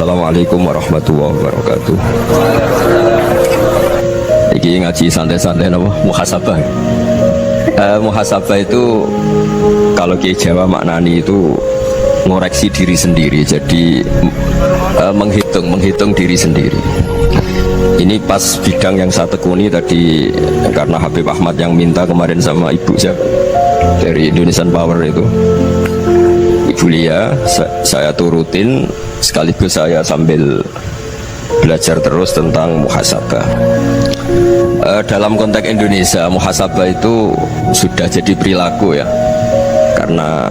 Assalamualaikum warahmatullahi wabarakatuh. Iki ngaji santai-santai napa muhasabah. Muhasabah itu kalau Kiai Jawa maknani itu ngoreksi diri sendiri. Jadi menghitung diri sendiri. Ini pas bidang yang saya tekuni tadi karena Habib Ahmad yang minta kemarin sama ibu siapa dari Indonesian Power itu. Ibu Lia, saya turutin sekaligus saya sambil belajar terus tentang muhasabah. Dalam konteks Indonesia, muhasabah itu sudah jadi perilaku ya. Karena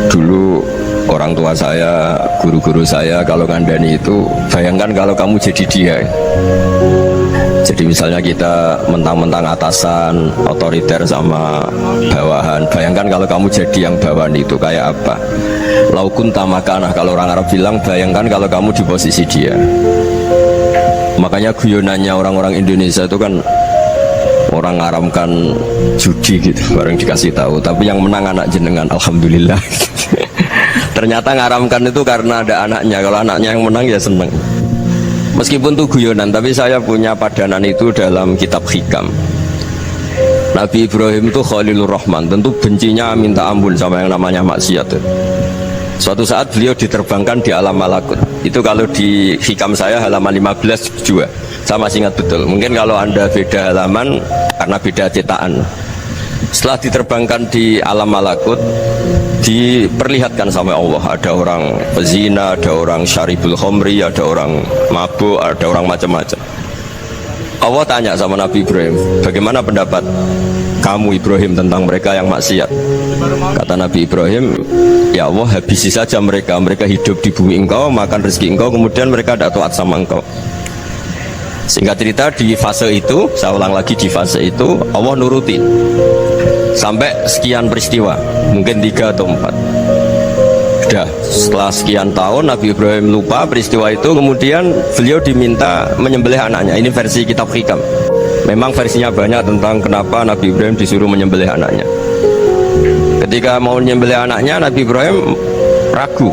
dulu orang tua saya, guru-guru saya kalau ngandani itu, bayangkan kalau kamu jadi dia. Jadi misalnya kita mentang-mentang atasan, otoriter sama bawahan. Bayangkan kalau kamu jadi yang bawahan itu kayak apa? Laukun tamakana, kalau orang Arab bilang, bayangkan kalau kamu di posisi dia. Makanya guyonannya orang-orang Indonesia itu kan orang ngaramkan judi gitu, bareng dikasih tahu. Tapi yang menang anak jenengan, alhamdulillah. Ternyata ngaramkan itu karena ada anaknya. Kalau anaknya yang menang ya seneng. Meskipun itu guyonan, tapi saya punya padanan itu dalam kitab hikam. Nabi Ibrahim itu Khalilur Rahman, tentu bencinya minta ampun sama yang namanya maksiat. Suatu saat beliau diterbangkan di alam malakut. Itu kalau di hikam saya halaman 15 juga. Saya masih ingat betul. Mungkin kalau Anda beda halaman karena beda cetakan. Setelah diterbangkan di alam malakut, diperlihatkan sama Allah, ada orang pezina, ada orang syaribul khomri, ada orang mabuk, ada orang macam-macam. Allah tanya sama Nabi Ibrahim, bagaimana pendapat kamu Ibrahim tentang mereka yang maksiat? Kata Nabi Ibrahim, ya Allah, habisi saja mereka. Mereka hidup di bumi engkau, makan rezeki engkau, kemudian mereka tidak taat sama engkau. Singkat cerita, di fase itu, saya ulang lagi, di fase itu Allah nurutin sampai sekian peristiwa, mungkin 3 atau 4. Sudah setelah sekian tahun Nabi Ibrahim lupa peristiwa itu, kemudian beliau diminta menyembelih anaknya. Ini versi kitab hikam. Memang versinya banyak tentang kenapa Nabi Ibrahim disuruh menyembelih anaknya. Ketika mau menyembelih anaknya, Nabi Ibrahim ragu.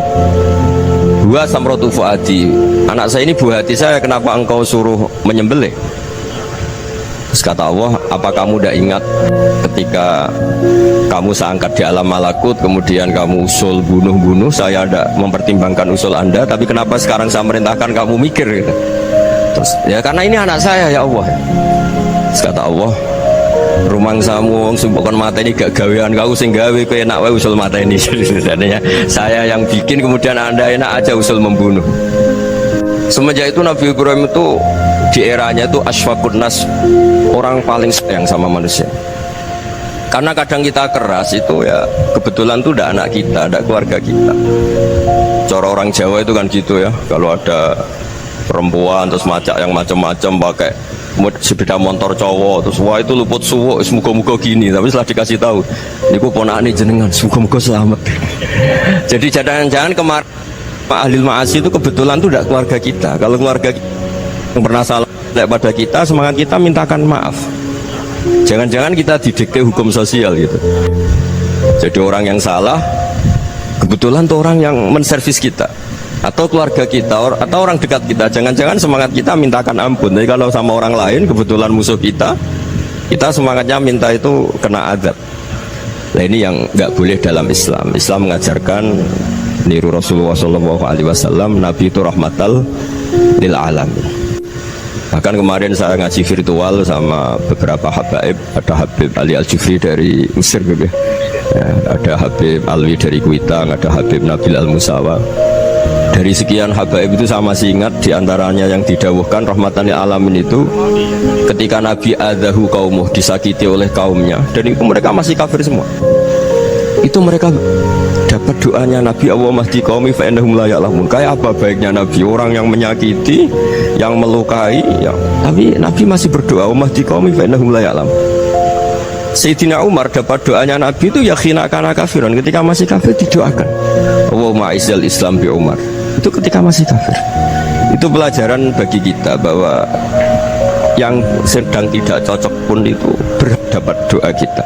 Huwa samratu fuadi, anak saya ini buah hati saya, kenapa engkau suruh menyembelih? Terus kata Allah, apa kamu tidak ingat ketika kamu saya angkat di alam malakut, kemudian kamu usul bunuh-bunuh, saya tidak mempertimbangkan usul Anda, tapi kenapa sekarang saya merintahkan kamu mikir gitu? Terus, ya karena ini anak saya ya Allah. Terus kata Allah, rumang samu wong sumpukon mata ini gak gawean kau sing gawe kowe enak wae usul mata ini. Sebenarnya saya yang bikin, kemudian Anda enak aja usul membunuh. Semenjak itu Nabi Ibrahim itu di eranya itu asfaqun nas, orang paling sayang sama manusia. Karena kadang kita keras itu ya kebetulan itu tidak anak kita, tidak keluarga kita. Cara orang Jawa itu kan gitu ya, kalau ada perempuan terus macak yang macam-macam pakai sepeda motor cowok, terus wah itu luput suwuk, semoga-moga gini. Tapi setelah dikasih tahu, niku ponakane jenengan, semoga-moga selamat. Jadi jangan-jangan kemarin ahli ma'asi itu kebetulan itu tidak keluarga kita. Kalau keluarga kita yang pernah salah pada kita, semangat kita mintakan maaf. Jangan-jangan kita didikte hukum sosial gitu. Jadi orang yang salah kebetulan itu orang yang menservis kita, atau keluarga kita, atau orang dekat kita. Jangan-jangan semangat kita mintakan ampun. Tapi kalau sama orang lain kebetulan musuh kita, kita semangatnya minta itu kena azab. Nah ini yang nggak boleh dalam Islam. Islam mengajarkan niru Rasulullah SAW, Nabi itu rahmatal lil alamin. Bahkan kemarin saya ngaji virtual sama beberapa habaib, ada Habib Ali Al-Jufri dari Mesir gitu ya, ada Habib Alwi dari Kuitang, ada Habib Nabil Al-Musawa. Dari sekian habaib itu saya masih ingat diantaranya yang didawuhkan rahmatan lil alamin itu ketika Nabi adzahu qaumuh, disakiti oleh kaumnya, dan itu mereka masih kafir semua. Itu mereka dapat doanya Nabi, Allah mahdi qaumi fa innahum la ya'lamun. Kayak apa baiknya Nabi, orang yang menyakiti, yang melukai ya, tapi Nabi masih berdoa, Allah mahdi qaumi fa innahum la ya'lamun. Sayyidina Umar dapat doanya Nabi itu ya khina kana kafiran, ketika masih kafir didoakan, Allahumma izzal Islam bi Umar. Itu ketika masih kafir. Itu pelajaran bagi kita bahwa yang sedang tidak cocok pun itu berdapat doa kita.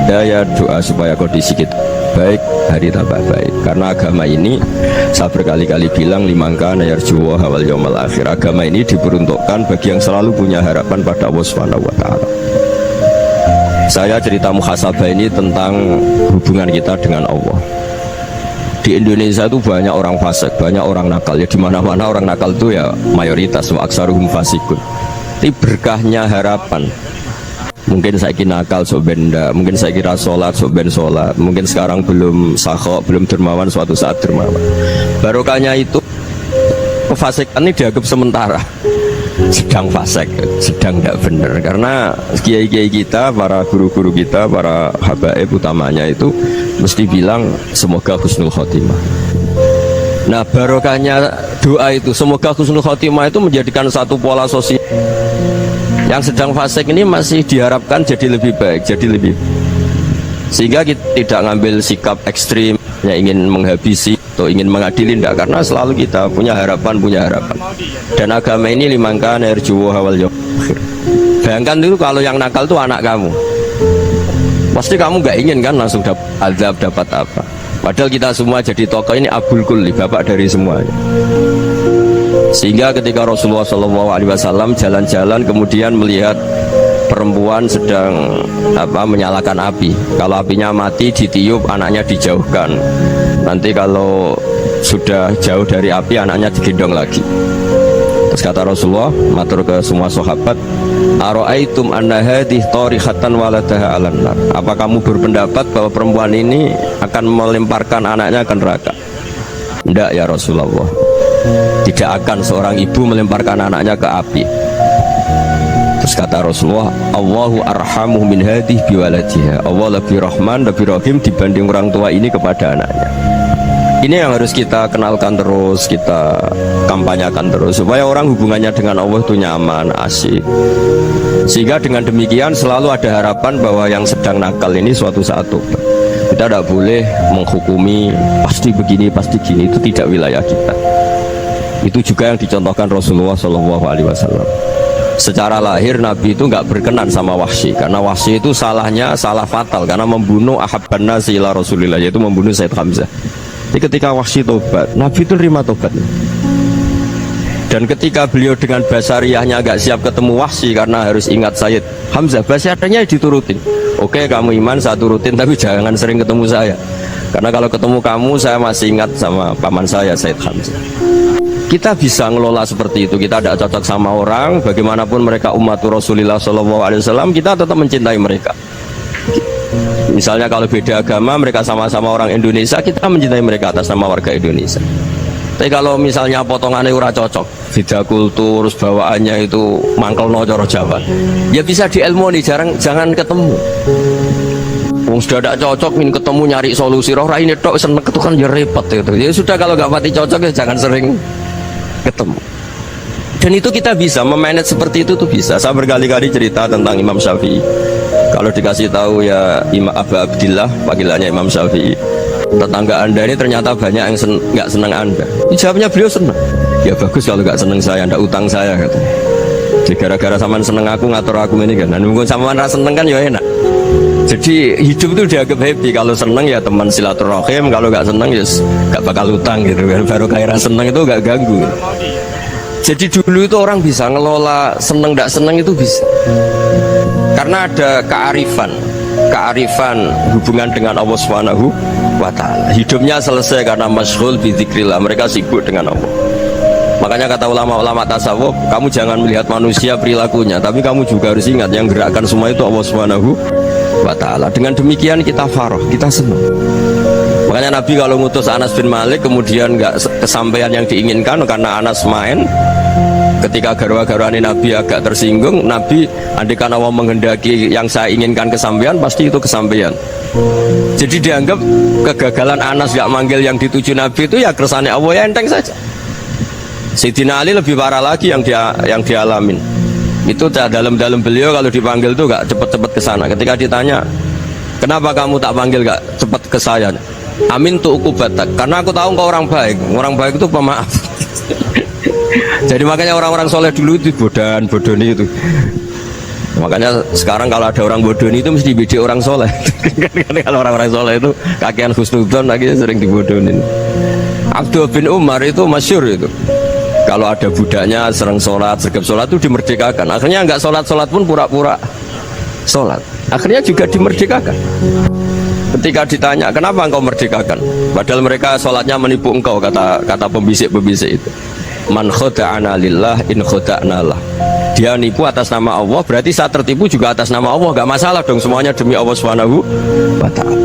Ya doa supaya kondisi kita baik, hari tambah baik. Karena agama ini, saya berkali-kali bilang, limangka nayarjuwa hawal yawmal akhir. Agama ini diperuntukkan bagi yang selalu punya harapan pada Allah Subhanahu wa Ta'ala. Saya cerita muhasabah ini tentang hubungan kita dengan Allah. Di Indonesia itu banyak orang fasik, banyak orang nakal. Ya di mana-mana orang nakal itu ya mayoritas, wa aksaruhum fasikun. Tapi berkahnya harapan. Mungkin saya kira nakal sok benda, mungkin saya kira sholat sok ben sholat, mungkin sekarang belum sakhok, belum dermawan, suatu saat dermawan. Barokahnya itu kefasikan ini dianggap sementara, sedang fasik, sedang tidak benar. Karena kiai-kiai kita, para guru-guru kita, para habaib utamanya itu mesti bilang semoga husnul khotimah. Nah barokahnya doa itu semoga husnul khotimah itu menjadikan satu pola sosial. Yang sedang fasik ini masih diharapkan jadi lebih baik, jadi lebih, sehingga kita tidak ngambil sikap ekstrim yang ingin menghabisi atau ingin mengadili, tidak, karena selalu kita punya harapan. Dan agama ini limangka nerjuwa hawal yawmal akhir. Bayangkan dulu kalau yang nakal itu anak kamu, pasti kamu nggak ingin kan langsung dapat azab, dapat apa. Padahal kita semua jadi tokoh ini abul kulli, bapak dari semuanya. Sehingga ketika Rasulullah SAW jalan-jalan kemudian melihat perempuan sedang menyalakan api. Kalau apinya mati ditiup, anaknya dijauhkan. Nanti kalau sudah jauh dari api, anaknya digendong lagi. Terus kata Rasulullah, matur ke semua sahabat, ara'aitum anna hadhihi tarihatan waladaha 'alan nar. Apa kamu berpendapat bahwa perempuan ini akan melemparkan anaknya ke neraka? Tidak ya Rasulullah, tidak akan seorang ibu melemparkan anaknya ke api. Terus kata Rasulullah, Allahu arhamu min hadhihi biwaladiha. Allah lebih rahman, lebih rahim dibanding orang tua ini kepada anaknya. Ini yang harus kita kenalkan terus, kita kampanyakan terus, supaya orang hubungannya dengan Allah itu nyaman, asik. Sehingga dengan demikian selalu ada harapan bahwa yang sedang nakal ini suatu saat tobat. Kita tidak boleh menghukumi pasti begini, pasti gini, itu tidak wilayah kita. Itu juga yang dicontohkan Rasulullah SAW. Secara lahir Nabi itu nggak berkenan sama Wahsy, karena Wahsy itu salahnya salah fatal, karena membunuh ahabban nasi ila Rasulillah, yaitu membunuh Sayyid Hamzah. Jadi ketika Wahsy tobat, Nabi itu terima tobatnya. Dan ketika beliau dengan basariahnya nggak siap ketemu Wahsy karena harus ingat Sayyid Hamzah, basariahnya diturutin. Oke, kamu iman, saya turutin, tapi jangan sering ketemu saya, karena kalau ketemu kamu saya masih ingat sama paman saya Sayyid Hamzah. Kita bisa ngelola seperti itu. Kita tidak cocok sama orang, bagaimanapun mereka umatur Rasulullah SAW, kita tetap mencintai mereka. Misalnya kalau beda agama, mereka sama-sama orang Indonesia, kita mencintai mereka atas nama warga Indonesia. Tapi kalau misalnya potongannya ora cocok, beda kultur, bawaannya itu mangkel no coro Jawa, ya bisa diilmoni, jangan ketemu. Wong sudah tidak cocok, ingin ketemu nyari solusi. Roh ini tok seneng itu kan ya repot gitu. Ya sudah, kalau nggak pati cocok ya jangan sering ketemu. Dan itu kita bisa memanage seperti itu tuh bisa. Saya berkali-kali cerita tentang Imam Syafi'i. Kalau dikasih tahu ya Imam Abu Abdillah, panggilannya Imam Syafi'i, tetangga anda ini ternyata banyak yang nggak senang anda. Jawabnya beliau senang. Ya bagus kalau nggak senang saya, anda utang saya katanya. Jadi gara-gara saman seneng aku ngatur aku ini kan. Dan mungkin saman rasa seneng kan ya enak. Jadi hidup itu dianggap happy. Kalau seneng ya teman silaturahim, kalau nggak seneng ya nggak bakal utang gitu kan. Baru kayak seneng itu nggak ganggu gitu. Jadi dulu itu orang bisa ngelola seneng nggak seneng itu bisa, karena ada kearifan hubungan dengan Allah Subhanahu wa Ta'ala. Hidupnya selesai karena masyghul bi dzikrillah, mereka sibuk dengan Allah. Makanya kata ulama-ulama tasawuf, kamu jangan melihat manusia perilakunya, tapi kamu juga harus ingat yang gerakkan semua itu Allah Subhanahu wa Ta'ala. Dengan demikian kita farah, kita senang. Makanya Nabi kalau ngutus Anas bin Malik kemudian nggak kesampaian yang diinginkan karena Anas main, ketika garwa-garwani Nabi agak tersinggung, Nabi andaikan Allah menghendaki yang saya inginkan kesampaian, pasti itu kesampaian. Jadi dianggap kegagalan Anas gak manggil yang dituju Nabi itu ya kersane Allah, ya enteng saja. Sayyidina Ali lebih parah lagi yang dialamin. Itu dalam beliau kalau dipanggil tuh gak cepet-cepet ke sana. Ketika ditanya, kenapa kamu tak panggil gak cepet ke saya? Amin tuh ukubatak, karena aku tahu kau orang baik. Orang baik itu pemaaf. Jadi makanya orang-orang soleh dulu itu bodoh itu. Makanya sekarang kalau ada orang bodoh itu mesti dibidik orang soleh. Kalau orang-orang soleh itu kakean husnudzon lagi sering dibodohin. Abdullah bin Umar itu masyhur itu. Kalau ada budaknya sering sholat, sergap sholat itu dimerdekakan. Akhirnya nggak sholat pun pura-pura sholat. Akhirnya juga dimerdekakan. Ketika ditanya kenapa engkau merdekakan, padahal mereka sholatnya menipu engkau, kata pembisik-pembisik itu. Man khoda'ana lillah in khoda'na lah. Dia nipu atas nama Allah, berarti saya tertipu juga atas nama Allah. Gak masalah dong, semuanya demi Allah Subhanahu wa ta'ala.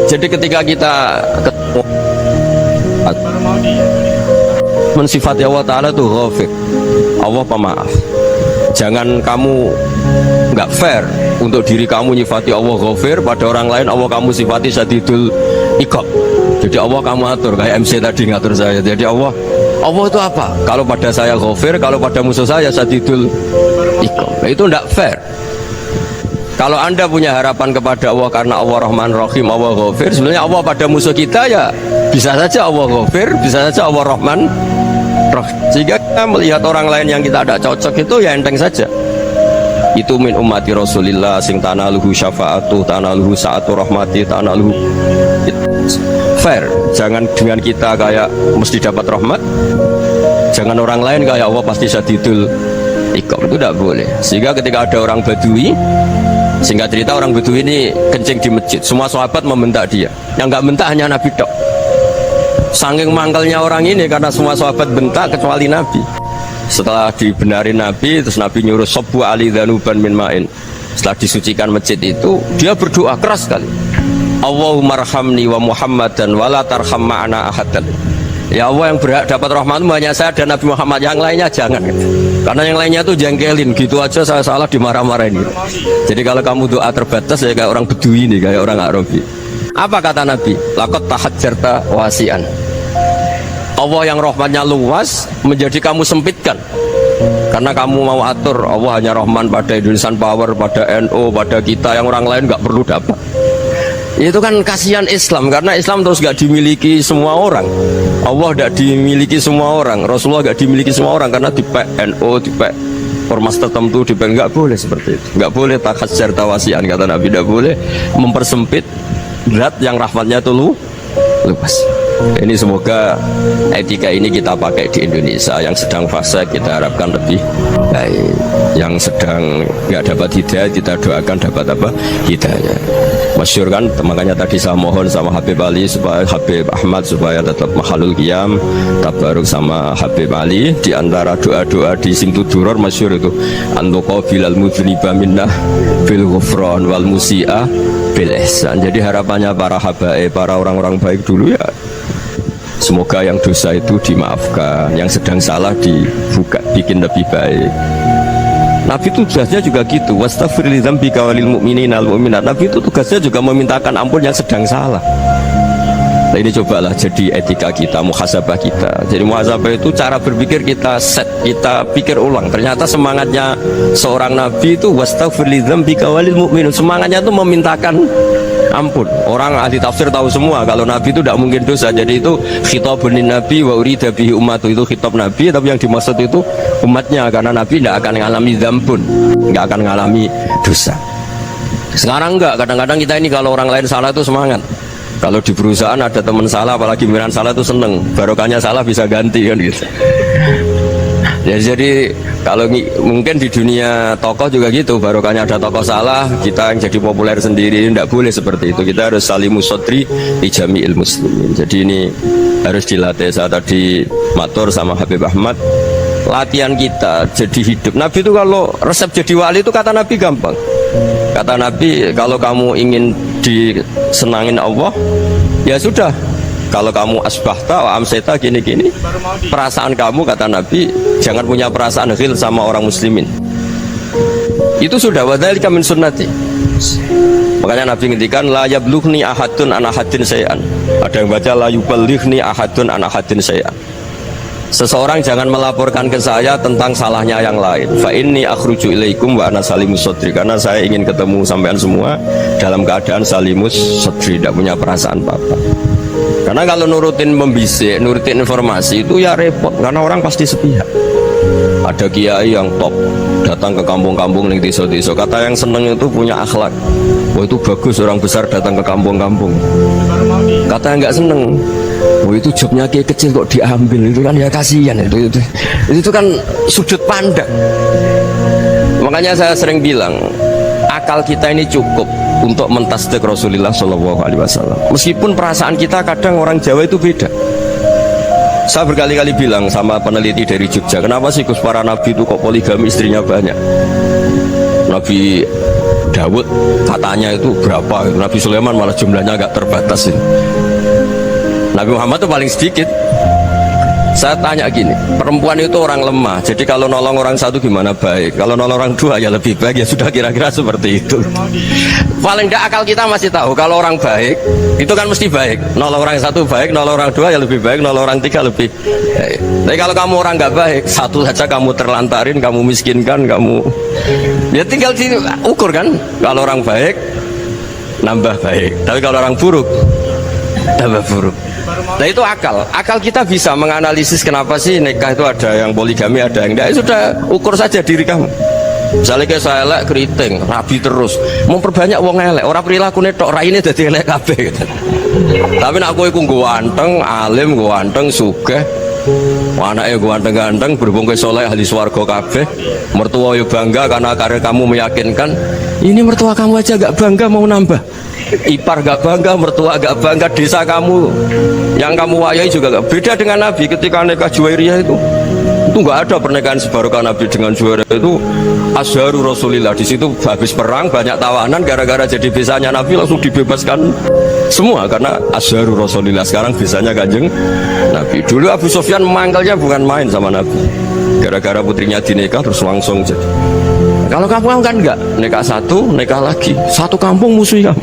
Jadi ketika kita mensifati Allah Ta'ala itu ghafir, Allah pemaaf. Jangan kamu nggak fair untuk diri kamu nyifati Allah ghafir, pada orang lain Allah kamu sifati syadidul iqab. Jadi Allah kamu atur kayak MC tadi ngatur saya. Jadi Allah itu apa? Kalau pada saya ghafir, kalau pada musuh saya syadidul iqab. Nah, itu tidak fair. Kalau Anda punya harapan kepada Allah karena Allah Rahman Rahim, Allah ghafir, sebenarnya Allah pada musuh kita ya bisa saja Allah ghafir, bisa saja Allah Rahman Rahim. Sehingga kita melihat orang lain yang kita tidak cocok itu ya enteng saja. Itu min ummati Rasulillah sing tanaluhu syafa'atu, tanaluhu sa'atu rahmati, tanaluhu fair. Jangan dengan kita kayak mesti dapat rahmat, jangan orang lain kayak Allah pasti syadidul iqab. Itu tidak boleh. Sehingga ketika ada orang Badui, singkat cerita orang Badui ini kencing di masjid, semua sahabat membentak dia. Yang nggak bentak hanya Nabi tok. Saking mangkalnya orang ini karena semua sahabat bentak kecuali Nabi. Setelah dibenarin Nabi, terus Nabi nyuruh Sobbu ali dhanuban min ma'in. Setelah disucikan masjid itu, dia berdoa keras sekali. Allahumma arhamni wa Muhammadan wa la tarham ma'ana ahadan. Ya Allah, yang berhak dapat rahmatmu hanya saya dan Nabi Muhammad, yang lainnya jangan. Karena yang lainnya itu jengkelin, gitu aja saya salah dimarah-marahin. Jadi kalau kamu doa terbatas ya kayak orang Bedui ini, kayak orang Arabi. Apa kata Nabi? Laqad tahajjarta wasi'an. Allah yang rahmatnya luas menjadi kamu sempitkan karena kamu mau atur Allah hanya rahman pada Indonesian Power, pada NU, pada kita, yang orang lain nggak perlu dapat. Itu kan kasihan Islam, karena Islam terus nggak dimiliki semua orang. Allah nggak dimiliki semua orang, Rasulullah nggak dimiliki semua orang, karena di NU, di ormas tertentu, di nggak boleh seperti itu. Nggak boleh takhasyar tawasian, kata Nabi, nggak boleh mempersempit zat yang rahmatnya itu luas. Ini semoga etika ini kita pakai di Indonesia. Yang sedang fase kita harapkan lebih baik, yang sedang nggak dapat hidayah kita doakan dapat apa? Hidayah. Masyhur kan, makanya tadi saya mohon sama Habib Ali supaya Habib Ahmad supaya tetap makhlul qiyam tabaruk sama Habib Ali. Di antara doa-doa di Simtud Duror masyhur itu antuqabilal mudhniba minnah bil ghufran wal musi'a bil ihsan. Jadi harapannya para habaib, para orang-orang baik dulu ya, semoga yang dosa itu dimaafkan, yang sedang salah dibuka, bikin lebih baik. Nabi itu tugasnya juga gitu, wastaghfir li dzambika walil mu'minina wal mu'minat. Nabi itu tugasnya juga memintakan ampun yang sedang salah. Nah, ini cobalah jadi etika kita, muhasabah kita. Jadi muhasabah itu cara berpikir kita set, kita pikir ulang. Ternyata semangatnya seorang nabi itu wastaghfir li dzambika walil mu'minun. Semangatnya itu memintakan ampun. Orang ahli tafsir tahu semua kalau Nabi itu tidak mungkin dosa. Jadi itu khitabun Nabi wa urida bihi ummatu, itu khitab Nabi, tapi yang dimaksud itu umatnya, karena Nabi tidak akan mengalami dzambun, tidak akan mengalami dosa. Sekarang enggak, kadang-kadang kita ini kalau orang lain salah itu semangat. Kalau di perusahaan ada teman salah, apalagi pimpinan salah itu seneng, barokahnya salah bisa ganti kan gitu. Ya, jadi kalau mungkin di dunia tokoh juga gitu, barokahnya ada tokoh salah, kita yang jadi populer sendiri. Tidak boleh seperti itu. Kita harus salimus sodri ijami'il muslimin. Jadi ini harus dilatih. Saya tadi matur sama Habib Ahmad, latihan kita jadi hidup. Nabi itu kalau resep jadi wali itu kata Nabi gampang. Kata Nabi, kalau kamu ingin disenangin Allah, ya sudah, kalau kamu asbahta wa amseta gini-gini, perasaan kamu, kata Nabi, jangan punya perasaan ghil sama orang muslimin. Itu sudah, wadzalika min sunnati. Makanya Nabi ngendikan la yablughni ahadun an ahadin syai'an. Ada yang baca la yuballighni ahadun an ahadin syai'an. Seseorang jangan melaporkan ke saya tentang salahnya yang lain. Fa inni akhruju ilaikum wa ana salimus sodri. Karena saya ingin ketemu sampean semua dalam keadaan salimus sodri, tidak punya perasaan apa-apa. Karena kalau nurutin membisik, nurutin informasi itu ya repot, karena orang pasti sepihak. Ada kiai yang top, datang ke kampung-kampung ning desa-desa. Kata yang seneng itu punya akhlak. Oh itu bagus orang besar datang ke kampung-kampung. Kata yang nggak seneng, oh itu jobnya kayak kecil kok diambil, itu kan ya kasihan itu kan sudut pandang. Makanya saya sering bilang akal kita ini cukup untuk mentasdik Rasulullah Shallallahu Alaihi Wasallam. Meskipun perasaan kita kadang orang Jawa itu beda. Saya berkali-kali bilang sama peneliti dari Jogja, kenapa sih Gus para nabi itu kok poligami istrinya banyak? Nabi Dawud katanya itu berapa? Nabi Sulaiman malah jumlahnya agak terbatas ini. Nabi Muhammad itu paling sedikit. Saya tanya gini, perempuan itu orang lemah, jadi kalau nolong orang satu gimana baik, kalau nolong orang dua ya lebih baik, ya sudah kira-kira seperti itu. Paling tidak akal kita masih tahu kalau orang baik itu kan mesti baik, nolong orang satu baik, nolong orang dua ya lebih baik, nolong orang tiga lebih baik. Tapi kalau kamu orang nggak baik, satu saja kamu terlantarin, kamu miskinkan, kamu ya tinggal diukur kan. Kalau orang baik nambah baik, tapi kalau orang buruk tambah buruk. Nah itu akal kita bisa menganalisis kenapa sih nikah itu ada yang poligami, ada yang enggak. Sudah ukur saja diri kamu. Misalnya kayak saya elek keriting, rabi terus, memperbanyak wong elek, orang perilaku netok, raine dadi elek kabeh gitu. Tapi nak kowe ku ganteng, alim, ganteng, sugih, anaknya ganteng-ganteng, berhubung ke soleh ahli swarga kabeh, mertua yo bangga karena karir kamu meyakinkan. Ini mertua kamu aja gak bangga mau nambah. Ipar gak bangga, mertua gak bangga, desa kamu yang kamu wayai juga gak. Beda dengan Nabi ketika nikah Juwairiyah itu gak ada pernikahan sebarokah Nabi dengan Juwairiyah itu Azharu Rasulillah. Di situ habis perang banyak tawanan, gara-gara jadi besanya Nabi langsung dibebaskan semua karena Azharu Rasulillah. Sekarang besanya Kanjeng Nabi. Dulu Abu Sufyan mangkalnya bukan main sama Nabi, gara-gara putrinya dinikah terus langsung jadi. Kalau kamu kan enggak, nikah satu, nikah lagi, satu kampung musuh kamu.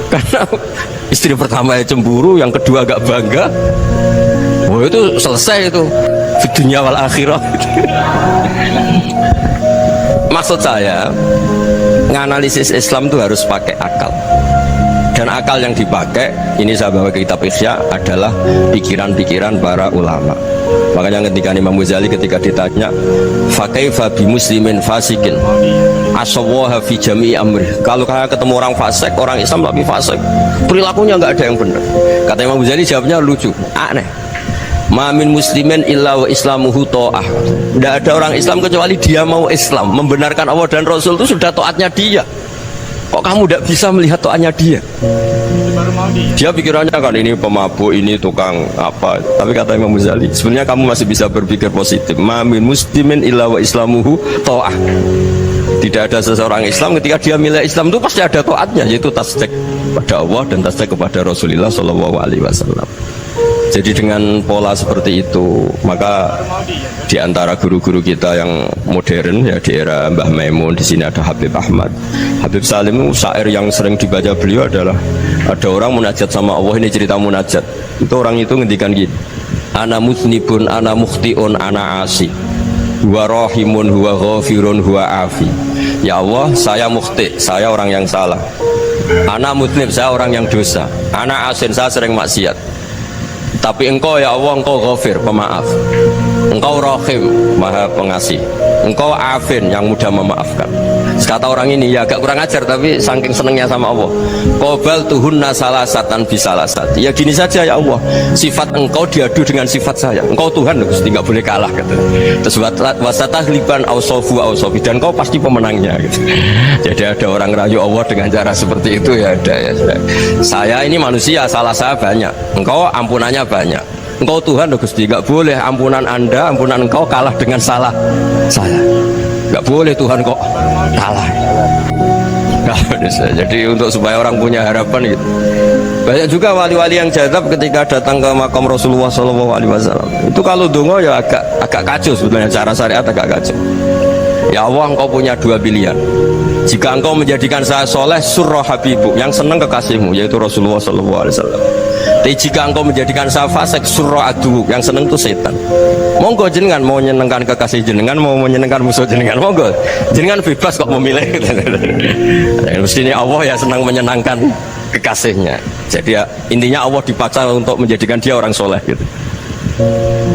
Karena istri pertama ya cemburu, yang kedua agak bangga. Oh itu selesai itu di dunia wal akhirah. Maksud saya nganalisis Islam itu harus pakai akal. Dan akal yang dipakai, ini saya bawa ke kitab Ihya, adalah pikiran-pikiran para ulama. Makanya ketika Imam Ghazali ketika ditanya fakaifa bi muslimin fasikin asawaha fi jami'i amri, kalau kalian ketemu orang fasik, orang Islam tapi fasik, perilakunya nggak ada yang benar, kata Imam Ghazali jawabnya lucu, aneh. Ma min muslimin illa wa islamuhu ta'ah. Tidak ada orang Islam kecuali dia mau Islam, membenarkan Allah dan Rasul itu sudah taatnya dia. Kok kamu tidak bisa melihat taatnya dia? Dia pikirannya kan ini pemabuk, ini tukang apa. Tapi kata Imam Ghazali, sebenarnya kamu masih bisa berpikir positif. Ma min muslimin illa wa islamuhu ta'ah. Tidak ada seseorang Islam ketika dia milik Islam itu pasti ada taatnya, yaitu tasdik pada Allah dan tasdik kepada Rasulullah Shallallahu Alaihi Wasallam. Jadi dengan pola seperti itu, maka di antara guru-guru kita yang modern ya di era Mbah Maimun, di sini ada Habib Ahmad, Habib Salim, syair yang sering dibaca beliau adalah ada orang munajat sama Allah. Ini cerita munajat. Itu orang itu ngendikan gini, ana musnibun, ana mukhtiun, ana asi, huwa rahimun, huwa ghafirun, huwa afi. Ya Allah, saya mukhti, saya orang yang salah. Ana musnib, saya orang yang dosa. Ana asin, saya sering maksiat. Tapi engkau ya Allah, engkau ghafir, pemaaf. Engkau rahim, maha pengasih. Engkau afin, yang mudah memaafkan. Kata orang ini ya agak kurang ajar, tapi saking senengnya sama Allah, qobal tuhunna salasatan bisalasat. Ya gini saja ya Allah, sifat engkau diadu dengan sifat saya. Engkau Tuhan, Gusti, nggak boleh kalah gitu. Terus wasatahliban ausofu ausofi, dan engkau pasti pemenangnya gitu. Jadi ada orang rayu Allah dengan cara seperti itu ya ada ya. Saya ini manusia, salah saya banyak. Engkau ampunannya banyak. Engkau Tuhan, Gusti, nggak boleh ampunan Anda, ampunan engkau kalah dengan salah saya. Nggak boleh Tuhan kok kalah. Jadi untuk supaya orang punya harapan gitu. Banyak juga wali-wali yang jadab ketika datang ke makam Rasulullah SAW. Itu kalau dongo ya agak kacau sebetulnya, cara syariat agak kacau. Ya Allah, engkau punya dua pilihan. Jika engkau menjadikan saya soleh, surah habibu, yang senang kekasihmu, yaitu Rasulullah SAW. Tapi jika engkau menjadikan saya fasik, surah adu, yang senang itu setan. Monggo jenengan mau menyenangkan kekasih jenengan, mau menyenangkan musuh jenengan, monggo jenengan bebas kok memilih. Mestinya Allah ya senang menyenangkan kekasihnya. Jadi ya, intinya Allah dipaksa untuk menjadikan dia orang soleh gitu.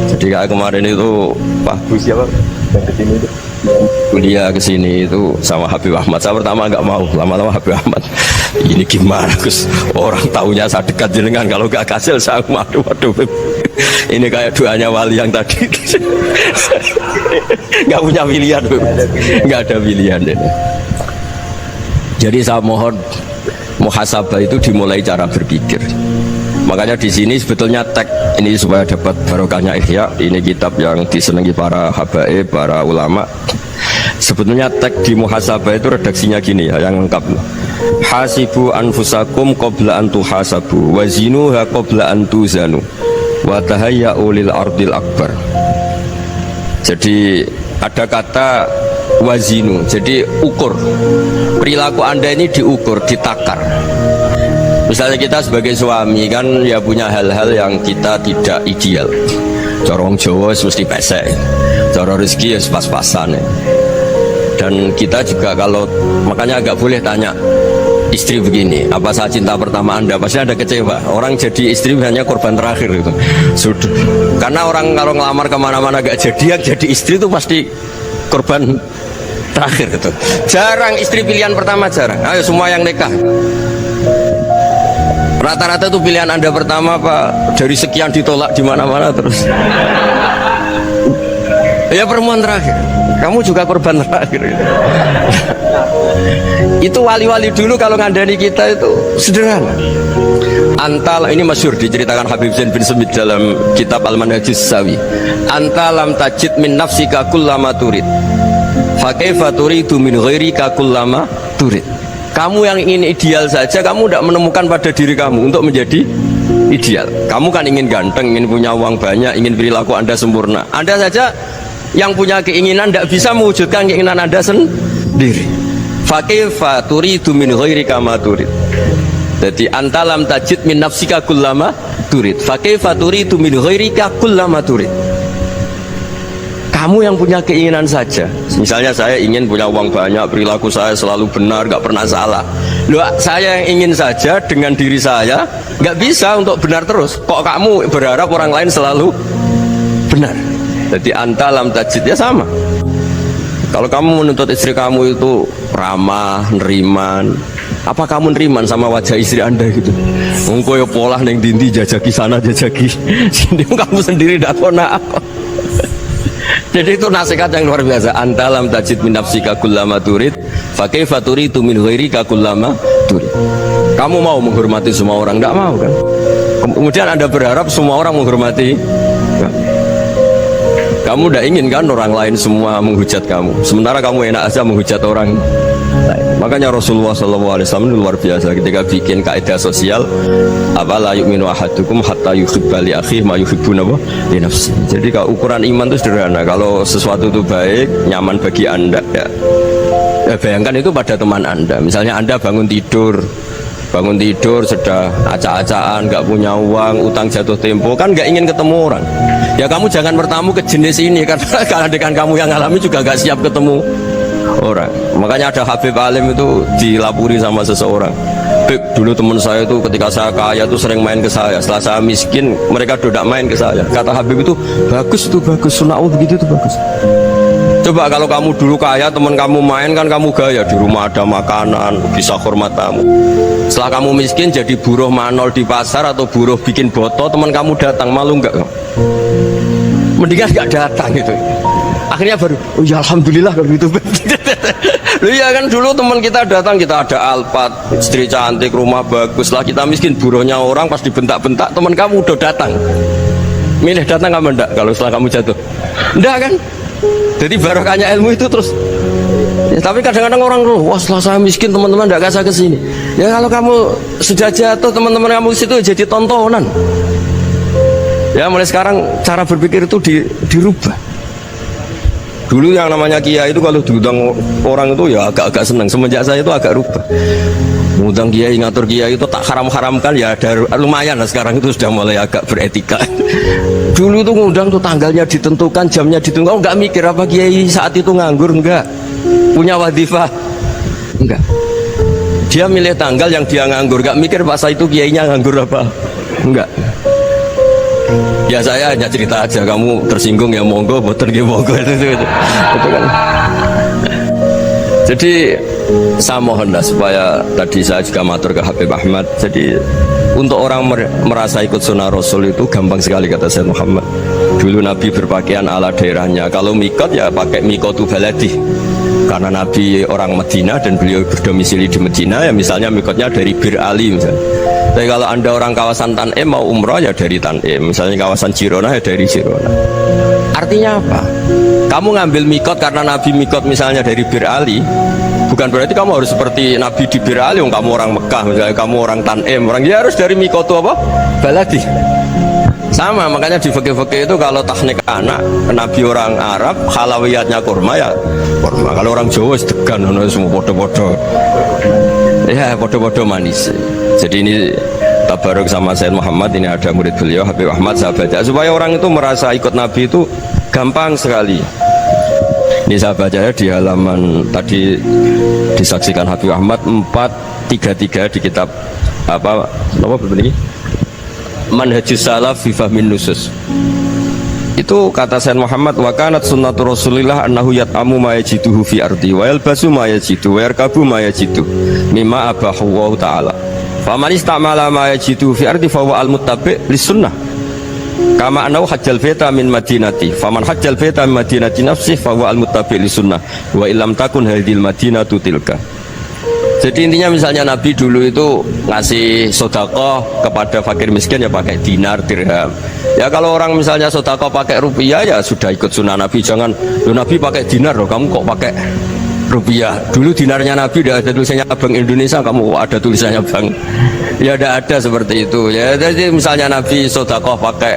Jadi kayak kemarin itu Pak Gus siapa yang kesini itu kuliah kesini itu sama Habib Ahmad. Saya pertama nggak mau, lama-lama Habib Ahmad ini gimana Gus, orang taunya saya dekat jenengan, kalau nggak kasil saya waduh ini kayak doanya wali yang tadi. Nggak punya pilihan, nggak ada pilihan. Jadi saya mohon muhasabah itu dimulai cara berpikir. Makanya di sini sebetulnya tag ini supaya dapat barokahnya Ihya, ini kitab yang disenangi para habaib, para ulama. Sebetulnya tag di muhasabah itu redaksinya gini ya, yang lengkap. Hasibu anfusakum qabla an tuhasabu wa zinuha qabla an tuzanu wa tahayya'u lil ardil akbar. Jadi ada kata wazinu, jadi ukur. Perilaku Anda ini diukur, ditakar. Misalnya kita sebagai suami kan ya punya hal-hal yang kita tidak ideal. Corong Jawa mesti pesek, cara rezeki ya pas-pasan ya. Dan kita juga kalau makanya agak boleh tanya istri begini, apa saya cinta pertama Anda? Pasti ada kecewa. Orang jadi istri hanya korban terakhir gitu. Sudah. Karena orang kalau ngelamar kemana-mana gak jadi, yang jadi istri itu pasti korban terakhir gitu. Jarang istri pilihan pertama, jarang. Ayo semua yang nikah. Rata-rata itu pilihan Anda pertama Pak, dari sekian ditolak di mana-mana terus. Ya perempuan terakhir. Kamu juga korban terakhir. Itu wali-wali dulu kalau ngandani kita itu sederhana. Antal ini masyhur diceritakan Habib Zain bin Semit dalam kitab Al-Manhajus Sawi. Antalam tajid min nafsika kullama turid. Fa kaifa turidu min ghairika kullama turid. Kamu yang ingin ideal saja, kamu tidak menemukan pada diri kamu untuk menjadi ideal. Kamu kan ingin ganteng, ingin punya uang banyak, ingin perilaku Anda sempurna. Anda saja yang punya keinginan tidak bisa mewujudkan keinginan Anda sendiri. Fakaifa turidu min ghairika ma turid. Jadi antalam tajid min nafsika kullama turid. Fakaifa turidu min ghairika kullama turid. Kamu yang punya keinginan saja. Misalnya saya ingin punya uang banyak, perilaku saya selalu benar, gak pernah salah. Loh, saya yang ingin saja dengan diri saya gak bisa untuk benar terus. Kok kamu berharap orang lain selalu benar? Jadi antalam tajid ya sama. Kalau kamu menuntut istri kamu itu ramah, neriman, apa kamu neriman sama wajah istri Anda gitu? Engkau ya pola neng dindi jajaki sana jajaki sini, kamu sendiri tidak kona apa. Jadi itu nasihat yang luar biasa. Antalam tajid min nafsika kullama turid fa kaifa turidu min ghairika kullama turid. Kamu mau menghormati semua orang? Tidak mau kan? Kemudian Anda berharap semua orang menghormati kamu. Tidak ingin kan orang lain semua menghujat kamu, sementara kamu enak aja menghujat orang lain. Makanya Rasulullah SAW luar biasa ketika bikin kaidah sosial, apa la yu'minu ahadukum hatta yuhibba li akhihi ma yuhibbu li nafsi. Jadi kalau ukuran iman itu sederhana. Kalau sesuatu itu baik, nyaman bagi Anda ya bayangkan itu pada teman Anda. Misalnya Anda bangun tidur sudah acak-acakan, nggak punya uang, utang jatuh tempo, kan nggak ingin ketemu orang. Ya kamu jangan bertamu ke jenis ini, karena dengan kamu yang alami juga nggak siap ketemu orang. Makanya ada Habib Alim itu dilapuri sama seseorang. Habib, dulu teman saya itu ketika saya kaya itu sering main ke saya. Setelah saya miskin, mereka tidak main ke saya. Kata Habib itu bagus, sunau begitu itu bagus. Coba kalau kamu dulu kaya, teman kamu main kan kamu gaya, di rumah ada makanan, bisa hormat tamu. Setelah kamu miskin jadi buruh manol di pasar atau buruh bikin boto, teman kamu datang, malu enggak? Mendingan enggak datang gitu. Akhirnya baru, oh ya alhamdulillah kalau gitu. Loh iya kan dulu teman kita datang, kita ada Alphard, istri cantik, rumah bagus. Setelah kita miskin, buruhnya orang pas dibentak-bentak, teman kamu udah datang. Milih datang kamu enggak kalau setelah kamu jatuh? Enggak kan? Jadi barokahnya ilmu itu terus ya, tapi kadang-kadang orang wah setelah saya miskin teman-teman tidak kasih ke sini. Ya kalau kamu sudah jatuh teman-teman kamu di situ jadi tontonan. Ya mulai sekarang cara berpikir itu dirubah. Dulu yang namanya kiai itu kalau diundang orang itu ya agak-agak senang. Semenjak saya itu agak rubah. Ngundang kiai, ngatur kiai itu tak haram-haramkan ya ada lumayan lah, sekarang itu sudah mulai agak beretika. Dulu itu ngundang tuh tanggalnya ditentukan, jamnya ditentukan, nggak mikir apa kiai saat itu nganggur, enggak punya wadifah, enggak. Dia milih tanggal yang dia nganggur, nggak mikir pas itu kiainya nganggur apa, enggak. Ya saya hanya cerita aja, kamu tersinggung ya monggo, boten ya monggo itu kan. Jadi saya mohonlah supaya tadi saya juga matur ke Habib Ahmad. Jadi untuk orang merasa ikut sunnah Rasul itu gampang sekali kata Sayyid Muhammad. Dulu Nabi berpakaian ala daerahnya. Kalau mikot ya pakai mikotu baladi. Karena Nabi orang Medina dan beliau berdomisili di Medina, ya misalnya mikotnya dari Bir Ali misalnya. Tapi kalau anda orang kawasan Tanim mau umrah ya dari Tanim. Misalnya kawasan Jirona ya dari Jirona. Artinya apa? Kamu ngambil mikot karena Nabi mikot misalnya dari Bir Ali, bukan berarti kamu harus seperti Nabi di Bir Ali. Kamu orang Mekah misalnya, kamu orang Tanim, orang ya harus dari mikot itu apa? Baladi. Sama, makanya di fikih-fikih itu kalau teknik anak Nabi orang Arab, halawiyatnya kurma ya kurma. Kalau orang Jawa sedegan, semua bodoh-bodoh. Ya bodoh-bodoh manis. Jadi ini tabaruk sama Sayyid Muhammad, ini ada murid beliau Habib Ahmad, saya baca supaya orang itu merasa ikut Nabi itu gampang sekali. Ini saya baca ya di halaman tadi disaksikan Habib Ahmad 433 di kitab apa begini? Manhajus Salaf fi Fahmin Nusus. Itu kata Sayyid Muhammad, wa kanat sunnatu Rasulillah annahu yat'amu ma yajiduhu fi ardi wa yalbasu ma yajidu wa yarkabu ma yajidu mimma abahu wa ta'ala. Faman istamala ma yajidu fi ardi fa huwa al-muttabi' lis-sunnah. Kama annahu hajjal baita min madinati. Faman hajjal baita min madinati nafsihi fa huwa al-muttabi' lis-sunnah. Wa illam takun hadhil madinatu tilka. Jadi intinya misalnya Nabi dulu itu ngasih sedekah kepada fakir miskin ya pakai dinar, dirham. Ya kalau orang misalnya sedekah pakai rupiah ya sudah ikut sunnah Nabi. Jangan, Nabi pakai dinar loh, kamu kok pakai rupiah. Dulu dinarnya Nabi udah ada tulisannya Bank Indonesia, kamu ada tulisannya Bank. Ya tidak ada seperti itu. Ya jadi misalnya Nabi sedekah pakai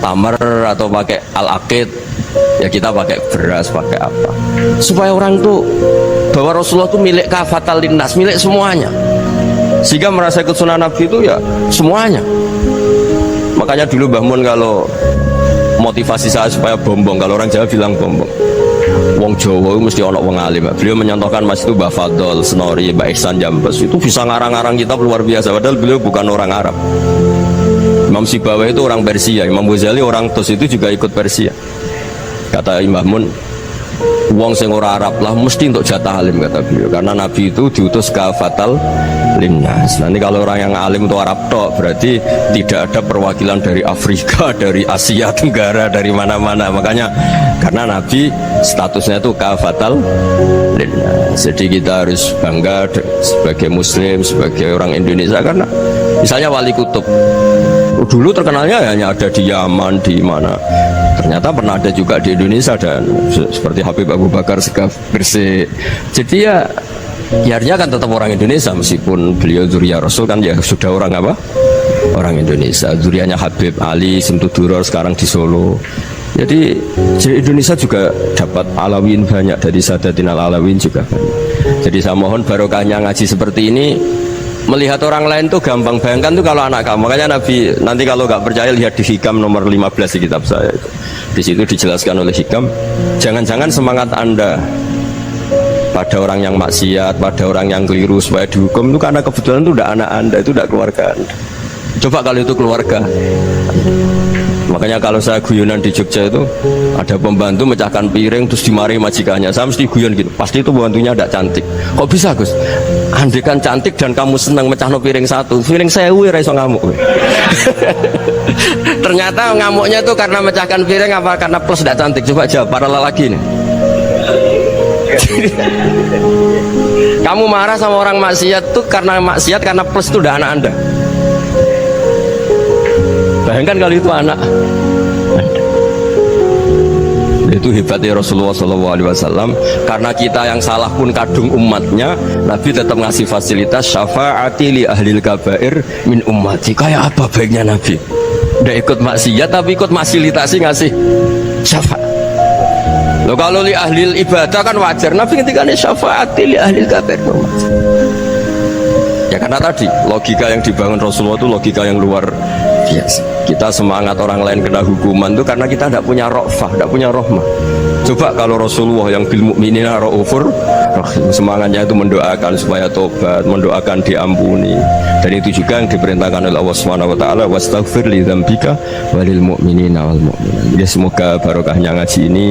tamar atau pakai al-aqid, ya kita pakai beras, pakai apa. Supaya orang tuh bahwa Rasulullah itu milik kafatal linnas, milik semuanya, sehingga merasa ikut sunnah Nabi itu ya semuanya. Makanya dulu Mbah Mun kalau motivasi saya supaya bombong, kalau orang Jawa bilang bombong, wong Jawa mesti ono wong alim. Beliau menyontohkan mas itu Mbah Fadol, Senori, Mbah Ihsan Jambes, itu bisa ngarang-ngarang kitab luar biasa, padahal beliau bukan orang Arab. Imam Sibawai itu orang Persia, Imam Ghazali orang Tus itu juga ikut Persia. Kata Mbah Mun, wong sing ora Arab lah mesti untuk jatah alim, kata beliau, karena Nabi itu diutus kafatal linnas. Nanti kalau orang yang alim itu Arab tok, berarti tidak ada perwakilan dari Afrika, dari Asia Tenggara, dari mana-mana. Makanya karena Nabi statusnya itu kafatal linnas. Jadi kita harus bangga sebagai Muslim, sebagai orang Indonesia, karena misalnya Wali Kutub dulu terkenalnya hanya ada di Yaman, di mana. Ternyata pernah ada juga di Indonesia, dan seperti Habib Abu Bakar Segaf Gresik. Jadi ya artinya kan tetap orang Indonesia, meskipun beliau zuriyah Rasul kan ya sudah orang apa? Orang Indonesia. Zuriyahnya Habib Ali Simtuduror sekarang di Solo. Jadi Indonesia juga dapat alawin banyak, dari Sadatin al-Alawin juga banyak. Jadi saya mohon barokahnya ngaji seperti ini, melihat orang lain tuh gampang. Bayangkan tuh kalau anak kamu, makanya Nabi nanti kalau nggak percaya lihat di Hikam nomor 15 di kitab saya itu. Di situ dijelaskan oleh Hikam, jangan-jangan semangat Anda pada orang yang maksiat, pada orang yang keliru supaya dihukum itu karena kebetulan itu udah anak Anda, itu udah keluarga Anda. Coba kalau itu keluarga. Makanya kalau saya guyonan di Jogja itu ada pembantu mecahkan piring terus dimarahi majikannya, saya mesti guyon gitu, pasti itu pembantunya tidak cantik. Kok bisa Gus? Andai kan cantik dan kamu senang mecahno piring satu, piring sewu ora iso ngamuk. Ternyata ngamuknya itu karena mecahkan piring apa karena plus tidak cantik? Coba jawab para lelaki nih. Kamu marah sama orang maksiat tuh karena maksiat, karena plus itu udah anak Anda. Bayangkan kalau itu anak Anda. Itu hebatnya Rasulullah SAW. Karena kita yang salah pun kadung umatnya, Nabi tetap ngasih fasilitas syafaati li ahlil kabair min ummati. Kayak apa baiknya Nabi? Udah ikut maksiat tapi ikut fasilitasi ngasih syafaat. Loh kalau li ahlil ibadah kan wajar, Nabi ketika ini syafaati li ahlil kabair min ummati. Ya karena tadi logika yang dibangun Rasulullah itu logika yang luar biasa. Kita semangat orang lain kena hukuman itu karena kita tidak punya rofah, tidak punya rohmah. Coba kalau Rasulullah yang bil mukminina raufur rahim, semangatnya itu mendoakan supaya tobat, mendoakan diampuni. Dan itu juga yang diperintahkan oleh Allah Subhanahu wa taala, wastaghfir li dzambika walil mu'minina wal mu'minat. Ya, semoga barokahnya ngaji ini,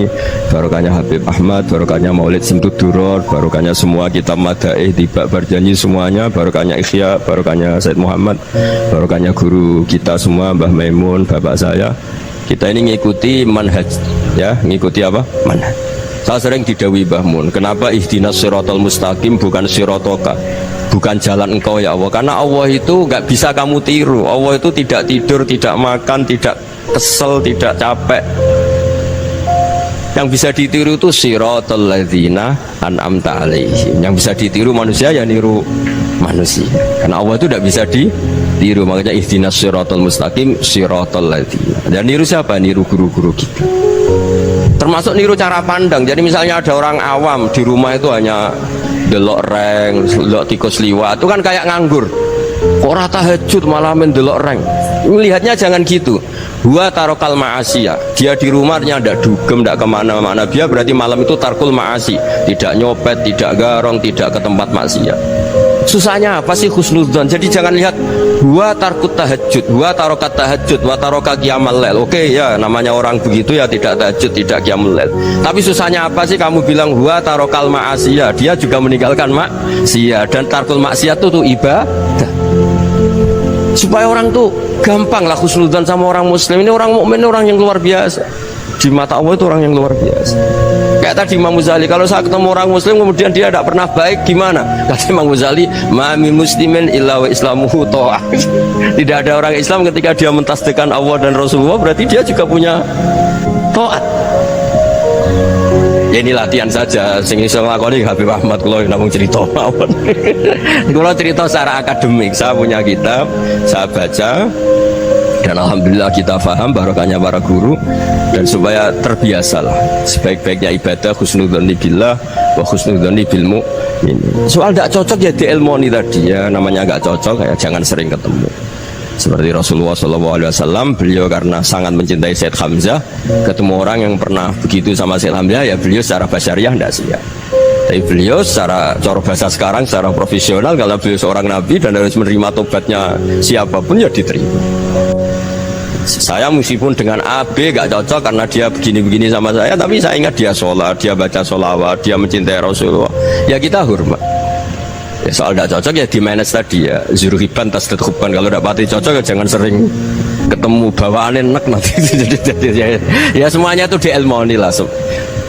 barokahnya Habib Ahmad, barokahnya Maulid Simtud Duror, barokahnya semua kitab madaih Tiba Berjanji semuanya, barokahnya Ikhya, barokahnya Said Muhammad, barokahnya guru kita semua Mbah Maimun, bapak saya. Kita ini ngikuti manhaj, ya, ngikuti apa? Manhaj. Saya sering didhawuhi Mbah Mun, kenapa ihdinas siratal mustaqim bukan siratoka, bukan jalan engkau ya Allah? Karena Allah itu nggak bisa kamu tiru. Allah itu tidak tidur, tidak makan, tidak kesel, tidak capek. Yang bisa ditiru itu siratal ladzina an'amta alaihim. Yang bisa ditiru manusia ya niru manusia. Karena Allah itu tidak bisa ditiru. Makanya ihdinas siratal mustaqim siratal ladzina. Dan niru siapa? Niru guru-guru kita. Termasuk niru cara pandang. Jadi misalnya ada orang awam di rumah itu hanya delok reng, delok tikus liwat, itu kan kayak nganggur. Kok ora tahajud malah mendelok reng. Melihatnya jangan gitu. Huwa tarokal ma'asiyah. Dia di rumahnya tidak dugem, tidak kemana-mana. Dia berarti malam itu tarkul ma'asi, tidak nyopet, tidak garong, tidak ke tempat maksiat. Susahnya apa sih husnudzon? Jadi jangan lihat huwa tarkut tahajud, huwa tarokat tahajud, wa taroka qiyamul lail. Oke ya, namanya orang begitu ya tidak tahajud, tidak qiyamul lail. Tapi susahnya apa sih kamu bilang huwa tarokal ma'asiyah? Dia juga meninggalkan maksiat, dan tarkul maksiat itu ibadah. Supaya orang tuh gampang lah husnudzon sama orang muslim. Ini orang mukmin, orang yang luar biasa. Di mata Allah itu orang yang luar biasa. Kayak tadi Imam Ghazali, kalau saya ketemu orang muslim kemudian dia tidak pernah baik, gimana? Kata Imam Ghazali, ma min muslimin illa wa islamuhu ta'ah. Tidak ada orang Islam ketika dia mentasbihkan Allah dan Rasulullah, berarti dia juga punya taat. Ya ini latihan saja, sing iso nglakoni Habib Ahmad kula namung cerita mawon. Kula cerita secara akademik, saya punya kitab, saya baca, dan alhamdulillah kita faham barokahnya para guru. Dan supaya terbiasalah sebaik-baiknya ibadah husnudzoni billah wa husnudzoni bil mu'min. Soal tidak cocok ya diilmoni tadi ya, namanya nggak cocok ya jangan sering ketemu. Seperti Rasulullah SAW, beliau karena sangat mencintai Said Hamzah, ketemu orang yang pernah begitu sama Said Hamzah, ya beliau secara basyariah tidak siap. Tapi beliau secara cara bahasa sekarang, secara profesional, kalau beliau seorang nabi dan harus menerima tobatnya siapapun ya diterima. Saya meskipun dengan A, B gak cocok karena dia begini-begini sama saya, tapi saya ingat dia sholat, dia baca sholawat, dia mencintai Rasulullah, ya kita hormat. Ya, soal tidak cocok ya di manage tadi ya, zuruhiban tasdid khubban. Kalau tidak pati cocok ya jangan sering ketemu, bawaannya enak nanti. Ya semuanya itu diilmoni lah.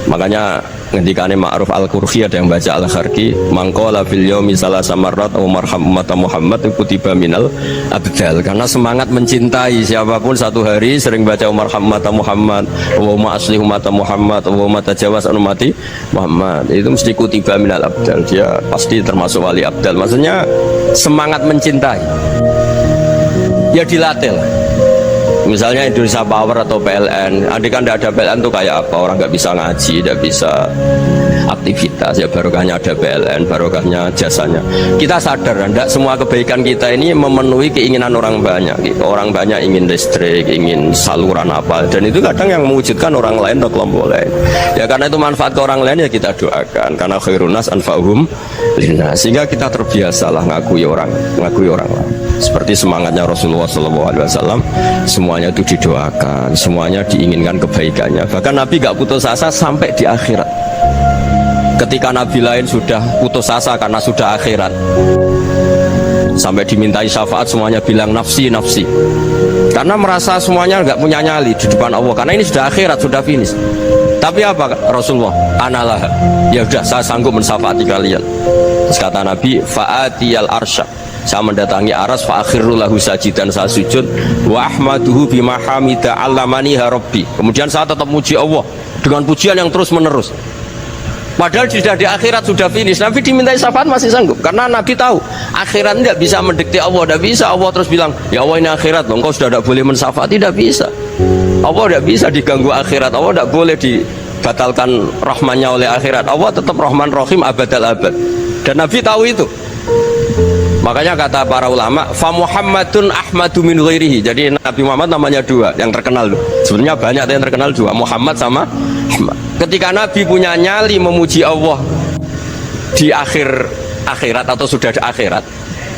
Makanya ngendikane Ma'ruf Al-Qurhi ada yang baca Al-Kharqi, mangqala fil yaumi salasa marrat wa marham ummat Muhammad kutiba minal abdal. Karena semangat mencintai siapapun satu hari sering baca marham ummat Muhammad, wa ma asli ummat Muhammad, wa ma tajawaz an ummati Muhammad, itu mesti kutiba minal abdal. Dia pasti termasuk wali abdal. Maksudnya semangat mencintai ya dilatih lah. Misalnya Indonesia Power atau PLN, andai kan tidak ada PLN tuh kayak apa? Orang nggak bisa ngaji, nggak bisa aktivitas. Ya barokahnya ada PLN, barokahnya jasanya. Kita sadar, tidak semua kebaikan kita ini memenuhi keinginan orang banyak. Gitu. Orang banyak ingin listrik, ingin saluran apa, dan itu kadang yang mewujudkan orang lain atau kelompok lain. Ya karena itu manfaat ke orang lain ya kita doakan. Karena khairun nas anfa'uhum linnas. Sehingga kita terbiasalah ngakui orang lain. Seperti semangatnya Rasulullah SAW, semuanya itu didoakan, semuanya diinginkan kebaikannya. Bahkan Nabi gak putus asa sampai di akhirat. Ketika Nabi lain sudah putus asa karena sudah akhirat, sampai dimintai syafaat semuanya bilang nafsi, nafsi. Karena merasa semuanya gak punya nyali di depan Allah. Karena ini sudah akhirat, sudah finish. Tapi apa Rasulullah? Analah. Ya udah, saya sanggup mensyafaati kalian. Terus kata Nabi, fa'atiyal arsya. Saya mendatangi aras fa'akhiru lahu sajidan, saya sujud wa ahmaduhu bima hamida allamani rabbi. Kemudian saya tetap muji Allah dengan pujian yang terus menerus. Padahal sudah di akhirat, sudah finish. Nabi dimintai syafaat masih sanggup karena Nabi tahu akhirat tidak bisa mendikte Allah, tidak bisa Allah terus bilang ya Allah ini akhirat loh, engkau sudah tidak boleh mensyafaati, tidak bisa. Allah tidak bisa diganggu akhirat, Allah tidak boleh dibatalkan rahmannya oleh akhirat. Allah tetap Rahman Rahim abadal abad, dan Nabi tahu itu. Makanya kata para ulama, fa Muhammadun ahmadu min ghairihi. Jadi Nabi Muhammad namanya dua yang terkenal. Sebenarnya banyak yang terkenal dua, Muhammad sama Ahmad. Ketika Nabi punya nyali memuji Allah di akhirat atau sudah di akhirat,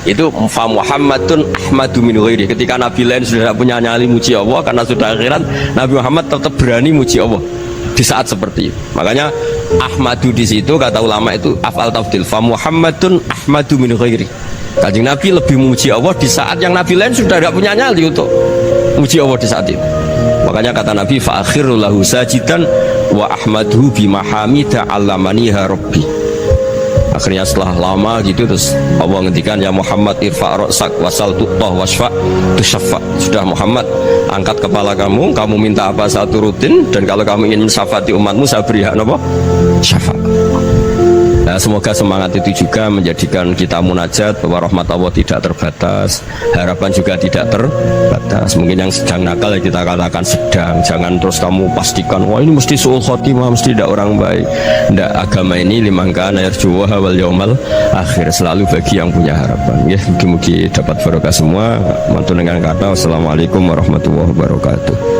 itu fa Muhammadun ahmadu min ghairihi. Ketika Nabi lain sudah tidak punya nyali muji Allah karena sudah akhirat, Nabi Muhammad tetap berani muji Allah di saat seperti itu. Makanya ahmadu di situ kata ulama itu afal tafdil, fa Muhammadun ahmadu min ghairihi. Kanjeng Nabi lebih memuji Allah di saat yang Nabi lain sudah tidak punya nyali untuk memuji Allah di saat itu. Makanya kata Nabi fa akhiru lahu sajidan wa ahmaduhu bimahamida allamaniha rabbi. Akhirnya setelah lama gitu terus Allah ngendikan ya Muhammad irfa' ra'sak wasal tu'tah wasfa' tusyaffa. Sudah Muhammad, angkat kepala kamu, kamu minta apa saya turutin, dan kalau kamu ingin mensyafaati umatmu saya beri hak apa? Syafaat. Nah, semoga semangat itu juga menjadikan kita munajat bahwa rahmat Allah tidak terbatas, harapan juga tidak terbatas. Mungkin yang sedang nakal ya kita katakan sedang, jangan terus kamu pastikan wah ini mesti suul khotimah, mesti tidak orang baik. Tidak, agama ini liman kana yarju wal yaumal akhir, selalu bagi yang punya harapan. Ya, mugi-mugi dapat barokah semua. Mantu dengan kata wassalamualaikum warahmatullahi wabarakatuh.